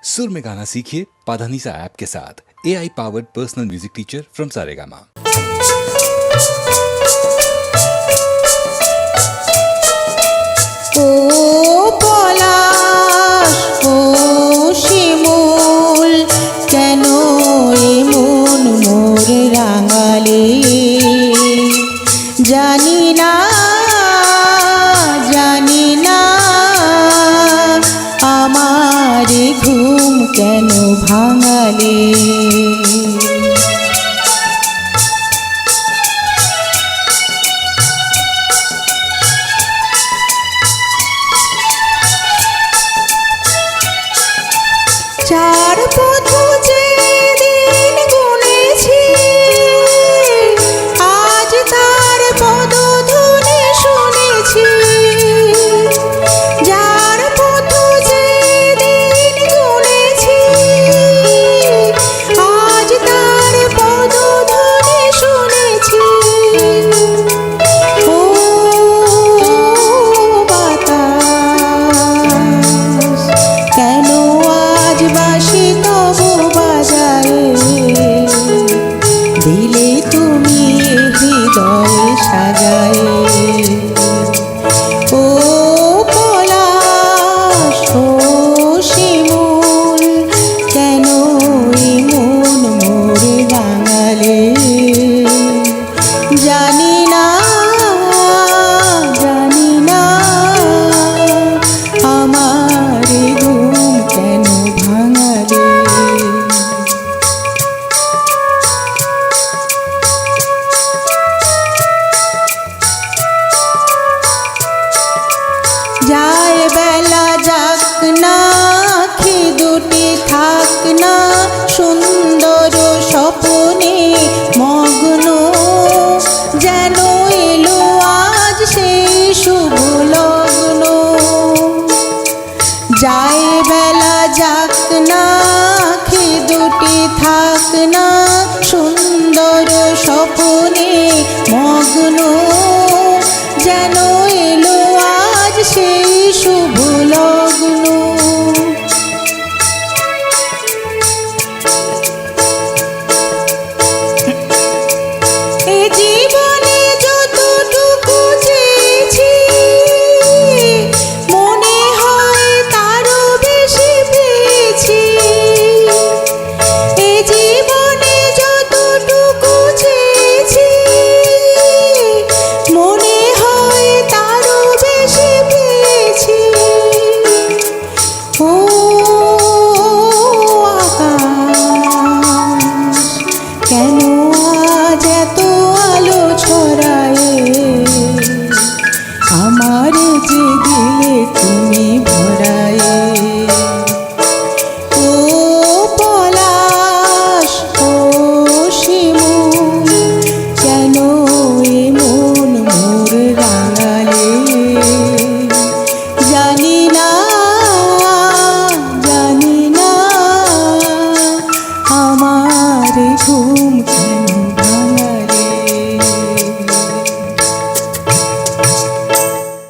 सुर में गाना सीखिए पाधानीसा ऐप के साथ। AI powered personal music teacher from Saregama. ओ পলাশ ও শিমুল কেন এমন মোর রাঙালে জানি না আমার ঘুম কেন ভাঙালে চার পথু যে দিন গুনেছি আজ তার পদধ্বনি শুনেছি যার পথু যে দিন গুনেছি আজ তার পদধ্বনি শুনেছি ও বাতাস কেন বাঁশি তবু বাজায়ে দিলে তুমি হৃদয়ে সাজায়ে ও পলাশ ও শিমুল কেন এমন মোর রাঙালে জানি না আমার ঘুম কেন ভাঙালে যায় বেলা যাক না আঁখি দুটি থাক না সুন্দর স্বপ্নে মগ্ন যেন এলো আজ সেই শুভ লগ্ন যায় বেলা যাক না আঁখি দুটি থাক না সুন্দর স্বপ্নে মগ্ন যেন এলো আজ সেই শুভ লগ্ন এ জীবনে যতটুকু চেয়েছি মনে হয় তারও বেশি পেয়েছি এ জীবনে যতটুকু চেয়েছি মনে হয় তারও বেশি পেয়েছি ও আকাশ কেন আজ এত আলো ছড়ায় আমার যে দিলে তুমি